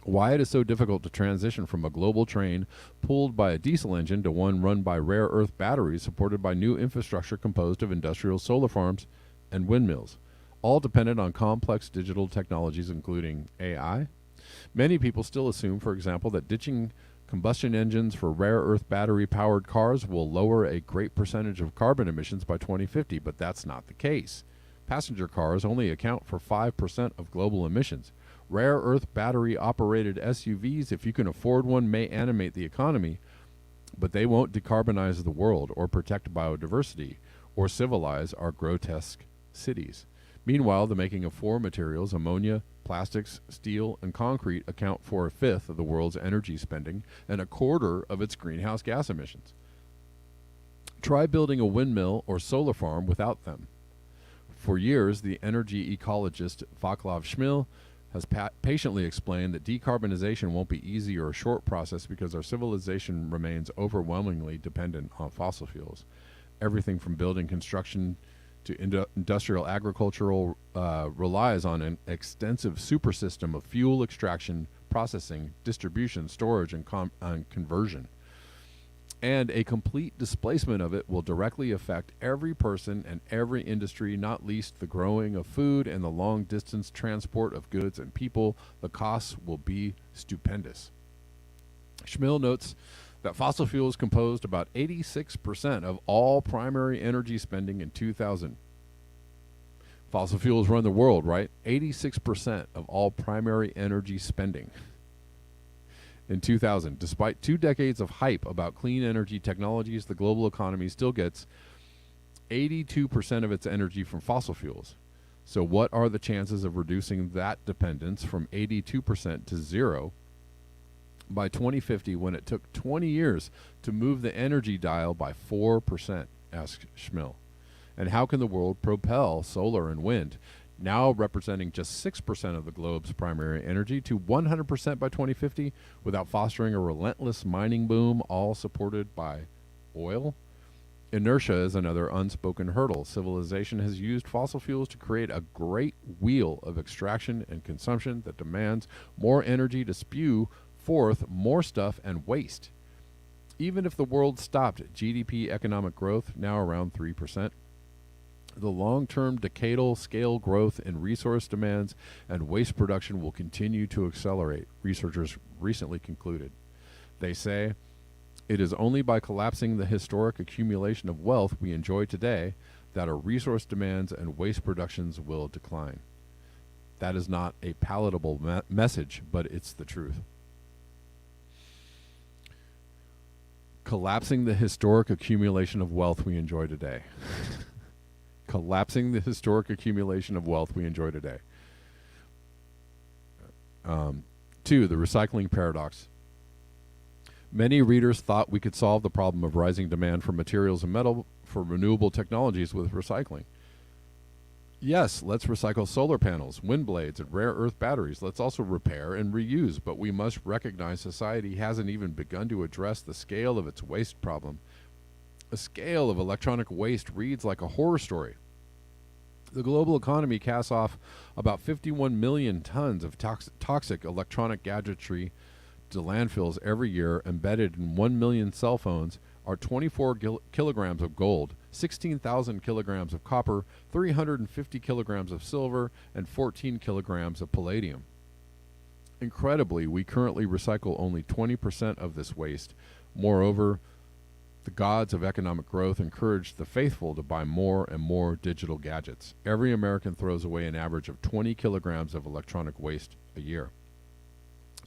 why it is so difficult to transition from a global train pulled by a diesel engine to one run by rare earth batteries supported by new infrastructure composed of industrial solar farms and windmills, all dependent on complex digital technologies including AI. Many people still assume, for example, that ditching combustion engines for rare earth battery-powered cars will lower a great percentage of carbon emissions by 2050, but that's not the case. Passenger cars only account for 5% of global emissions. Rare earth battery-operated SUVs, if you can afford one, may animate the economy, but they won't decarbonize the world or protect biodiversity or civilize our grotesque cities. Meanwhile, the making of four materials, ammonia, plastics, steel, and concrete, account for a fifth of the world's energy spending and a quarter of its greenhouse gas emissions. Try building a windmill or solar farm without them. For years, the energy ecologist Vaclav Smil has patiently explained that decarbonization won't be easy or a short process because our civilization remains overwhelmingly dependent on fossil fuels. Everything from building construction to industrial agricultural relies on an extensive super system of fuel extraction, processing, distribution, storage, and conversion. And a complete displacement of it will directly affect every person and every industry, not least the growing of food and the long-distance transport of goods and people. The costs will be stupendous. Schmill notes that fossil fuels composed about 86% of all primary energy spending in 2000. Fossil fuels run the world, right? 86% of all primary energy spending in 2000. Despite 2 decades of hype about clean energy technologies, the global economy still gets 82% of its energy from fossil fuels. So what are the chances of reducing that dependence from 82% to zero by 2050 when it took 20 years to move the energy dial by 4%, asked Schmill. And how can the world propel solar and wind, now representing just 6% of the globe's primary energy, to 100% by 2050 without fostering a relentless mining boom, all supported by oil? Inertia is another unspoken hurdle. Civilization has used fossil fuels to create a great wheel of extraction and consumption that demands more energy to spew forth more stuff and waste. Even if the world stopped GDP economic growth, now around 3%, the long-term decadal scale growth in resource demands and waste production will continue to accelerate, researchers recently concluded. They say, it is only by collapsing the historic accumulation of wealth we enjoy today that our resource demands and waste productions will decline. That is not a palatable message, but it's the truth. Collapsing the historic accumulation of wealth we enjoy today. Collapsing the historic accumulation of wealth we enjoy today. 2. The recycling paradox. Many readers thought we could solve the problem of rising demand for materials and metal for renewable technologies with recycling. Yes, let's recycle solar panels, wind blades, and rare earth batteries. Let's also repair and reuse, but we must recognize society hasn't even begun to address the scale of its waste problem. The scale of electronic waste reads like a horror story. The global economy casts off about 51 million tons of toxic electronic gadgetry to landfills every year. Embedded in 1 million cell phones are 24 kilograms of gold, 16,000 kilograms of copper, 350 kilograms of silver, and 14 kilograms of palladium. Incredibly, we currently recycle only 20% of this waste. Moreover, the gods of economic growth encourage the faithful to buy more and more digital gadgets. Every American throws away an average of 20 kilograms of electronic waste a year.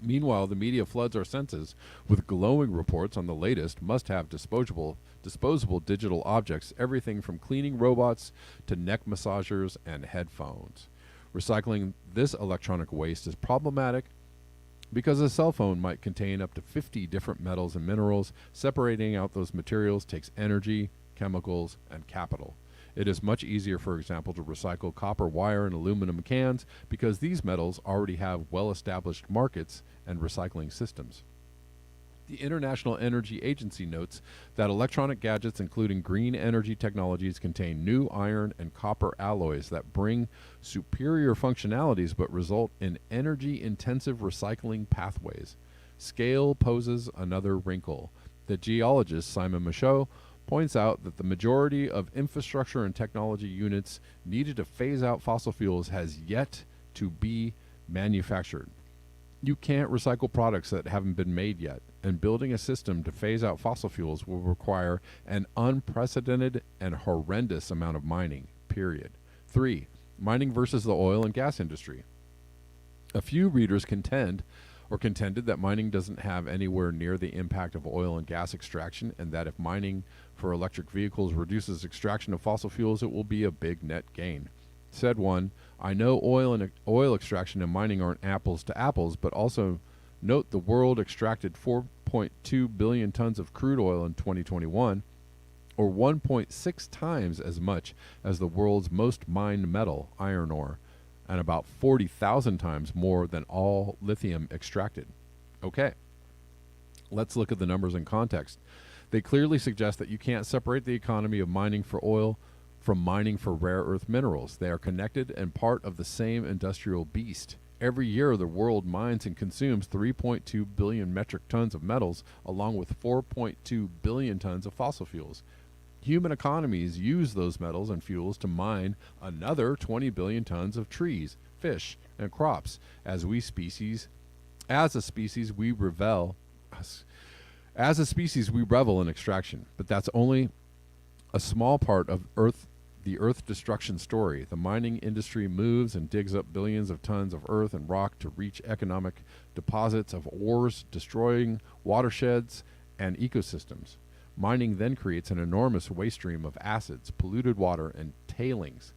Meanwhile, the media floods our senses with glowing reports on the latest must-have disposable digital objects, everything from cleaning robots to neck massagers and headphones. Recycling this electronic waste is problematic because a cell phone might contain up to 50 different metals and minerals. Separating out those materials takes energy, chemicals, and capital. It is much easier, for example, to recycle copper wire and aluminum cans because these metals already have well-established markets and recycling systems. The International Energy Agency notes that electronic gadgets, including green energy technologies, contain new iron and copper alloys that bring superior functionalities but result in energy-intensive recycling pathways. Scale poses another wrinkle. The geologist Simon Michaud points out that the majority of infrastructure and technology units needed to phase out fossil fuels has yet to be manufactured. You can't recycle products that haven't been made yet, and building a system to phase out fossil fuels will require an unprecedented and horrendous amount of mining, period. 3. Mining versus the oil and gas industry. A few readers contended that mining doesn't have anywhere near the impact of oil and gas extraction, and that if mining for electric vehicles reduces extraction of fossil fuels, it will be a big net gain. Said one, I know oil extraction and mining aren't apples to apples, but also note the world extracted 4.2 billion tons of crude oil in 2021, or 1.6 times as much as the world's most mined metal, iron ore, and about 40,000 times more than all lithium extracted. Okay, let's look at the numbers in context. They clearly suggest that you can't separate the economy of mining for oil from mining for rare earth minerals. They are connected and part of the same industrial beast. Every year, the world mines and consumes 3.2 billion metric tons of metals, along with 4.2 billion tons of fossil fuels. Human economies use those metals and fuels to mine another 20 billion tons of trees, fish, and crops. As a species, we revel in extraction, but that's only a small part of the Earth destruction story. The mining industry moves and digs up billions of tons of earth and rock to reach economic deposits of ores, destroying watersheds and ecosystems. Mining then creates an enormous waste stream of acids, polluted water, and tailings.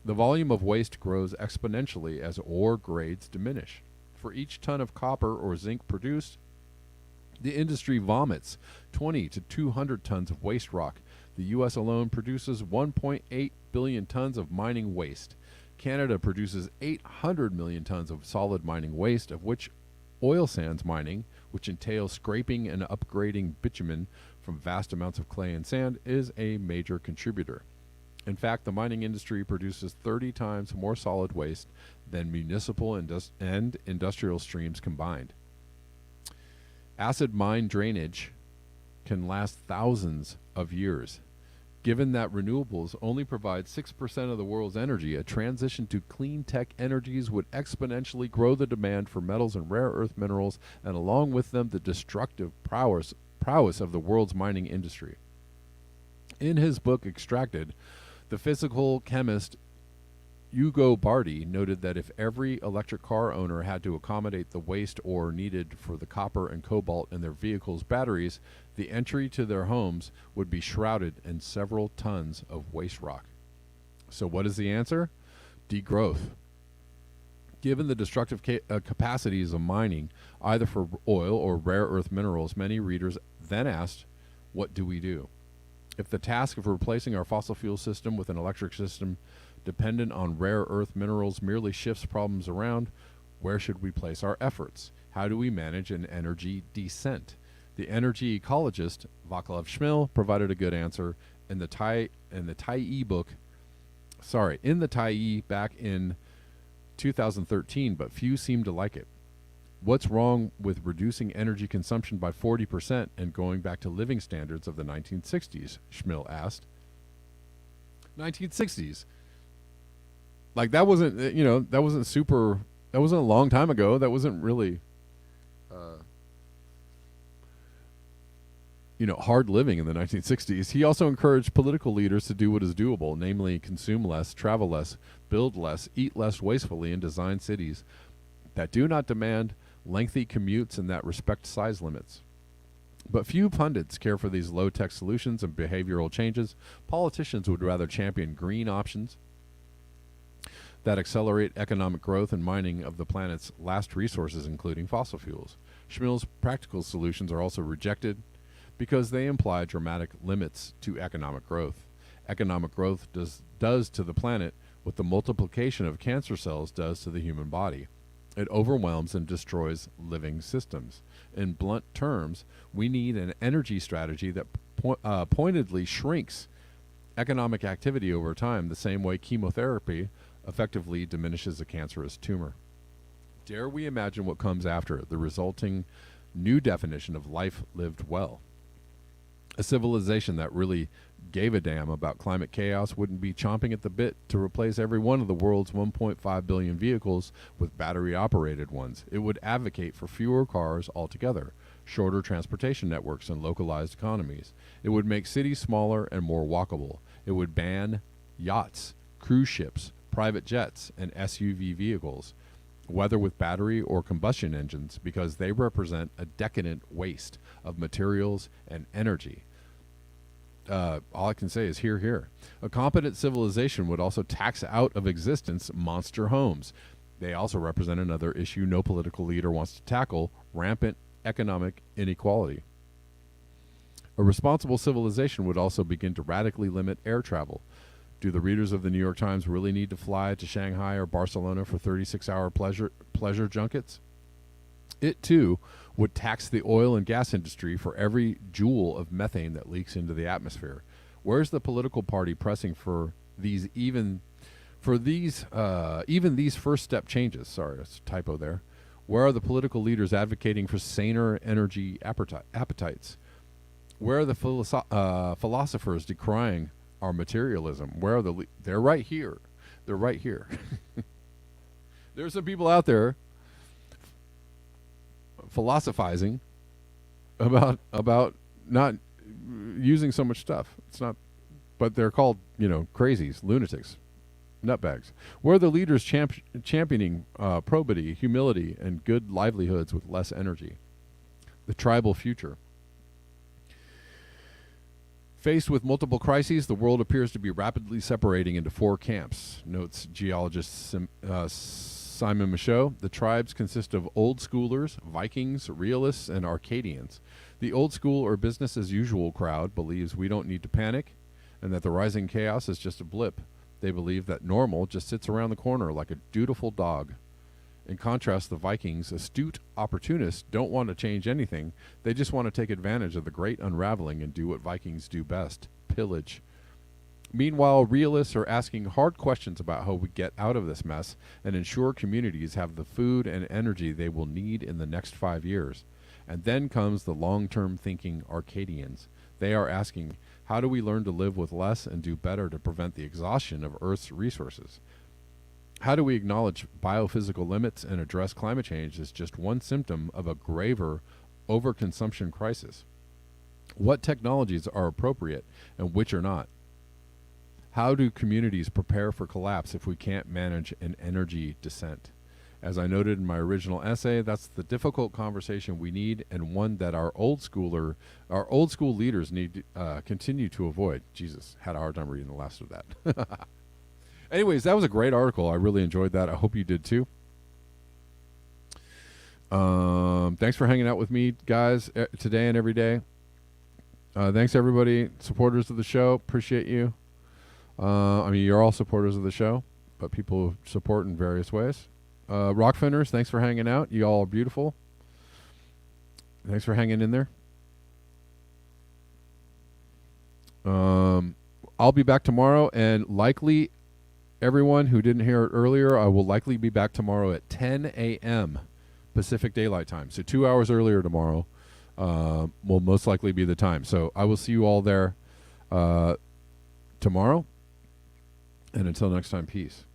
The volume of waste grows exponentially as ore grades diminish. For each ton of copper or zinc produced, the industry vomits 20 to 200 tons of waste rock. The U.S. alone produces 1.8 billion tons of mining waste. Canada produces 800 million tons of solid mining waste, of which oil sands mining, which entails scraping and upgrading bitumen from vast amounts of clay and sand, is a major contributor. In fact, the mining industry produces 30 times more solid waste than municipal and industrial streams combined. Acid mine drainage can last thousands of years. Given that renewables only provide 6% of the world's energy, a transition to clean tech energies would exponentially grow the demand for metals and rare earth minerals, and along with them the destructive prowess of the world's mining industry. In his book Extracted, The physical chemist Ugo Bardi noted that if every electric car owner had to accommodate the waste ore needed for the copper and cobalt in their vehicles' batteries, the entry to their homes would be shrouded in several tons of waste rock. So what is the answer? Degrowth. Given the destructive capacities of mining, either for oil or rare earth minerals, many readers then asked, what do we do? If the task of replacing our fossil fuel system with an electric system dependent on rare earth minerals merely shifts problems around, where should we place our efforts? How do we manage an energy descent? The energy ecologist Vaclav Smil provided a good answer in the Tyee book. In the Tyee back in 2013, but few seem to like it. What's wrong with reducing energy consumption by 40% and going back to living standards of the 1960s? Schmill asked. 1960s. Like that wasn't, that wasn't a long time ago. That wasn't really, hard living in the 1960s. He also encouraged political leaders to do what is doable, namely consume less, travel less, build less, eat less wastefully, and design cities that do not demand lengthy commutes and that respect size limits. But few pundits care for these low-tech solutions and behavioral changes. Politicians would rather champion green options that accelerate economic growth and mining of the planet's last resources, including fossil fuels. Schmill's practical solutions are also rejected because they imply dramatic limits to economic growth. Economic growth does to the planet what the multiplication of cancer cells does to the human body. It overwhelms and destroys living systems. In blunt terms, we need an energy strategy that pointedly shrinks economic activity over time, the same way chemotherapy effectively diminishes a cancerous tumor. Dare we imagine what comes after, the resulting new definition of life lived well? A civilization that really gave a damn about climate chaos wouldn't be chomping at the bit to replace every one of the world's 1.5 billion vehicles with battery-operated ones. It would advocate for fewer cars altogether, shorter transportation networks, and localized economies. It would make cities smaller and more walkable. It would ban yachts, cruise ships, private jets, and SUV vehicles, whether with battery or combustion engines, because they represent a decadent waste of materials and energy. All I can say is hear, hear. A competent civilization would also tax out of existence monster homes. They also represent another issue no political leader wants to tackle: rampant economic inequality. A responsible civilization would also begin to radically limit air travel. Do the readers of the New York Times really need to fly to Shanghai or Barcelona for 36-hour pleasure junkets? It, too, would tax the oil and gas industry for every joule of methane that leaks into the atmosphere. Where's the political party pressing for these first step changes? Sorry, that's a typo there. Where are the political leaders advocating for saner energy appetites? Where are the philosophers decrying our materialism? Where are they're right here. They're right here. There's some people out there philosophizing about not using so much stuff. It's not, but they're called, crazies, lunatics, nutbags. Where are the leaders championing probity, humility, and good livelihoods with less energy? The tribal future. Faced with multiple crises, the world appears to be rapidly separating into four camps, notes geologist Simon Michaud. The tribes consist of old schoolers, Vikings, realists, and Arcadians. The old school or business as usual crowd believes we don't need to panic and that the rising chaos is just a blip. They believe that normal just sits around the corner like a dutiful dog. In contrast, the Vikings, astute opportunists, don't want to change anything. They just want to take advantage of the great unraveling and do what Vikings do best: pillage. Meanwhile, realists are asking hard questions about how we get out of this mess and ensure communities have the food and energy they will need in the next 5 years. And then comes the long-term thinking Arcadians. They are asking, how do we learn to live with less and do better to prevent the exhaustion of Earth's resources? How do we acknowledge biophysical limits and address climate change as just one symptom of a graver overconsumption crisis? What technologies are appropriate and which are not? How do communities prepare for collapse if we can't manage an energy descent? As I noted in my original essay, that's the difficult conversation we need, and one that our old school leaders need to continue to avoid. Jesus, had a hard time reading the last of that. Anyways, that was a great article. I really enjoyed that. I hope you did too. Thanks for hanging out with me, guys, today and every day. Thanks, everybody, supporters of the show. Appreciate you. I mean, you're all supporters of the show, but people support in various ways. Rockfinders, thanks for hanging out. You all are beautiful. Thanks for hanging in there. I'll be back tomorrow, and likely everyone who didn't hear it earlier, I will likely be back tomorrow at 10 a.m. Pacific Daylight Time. So 2 hours earlier tomorrow will most likely be the time. So I will see you all there tomorrow. And until next time, peace.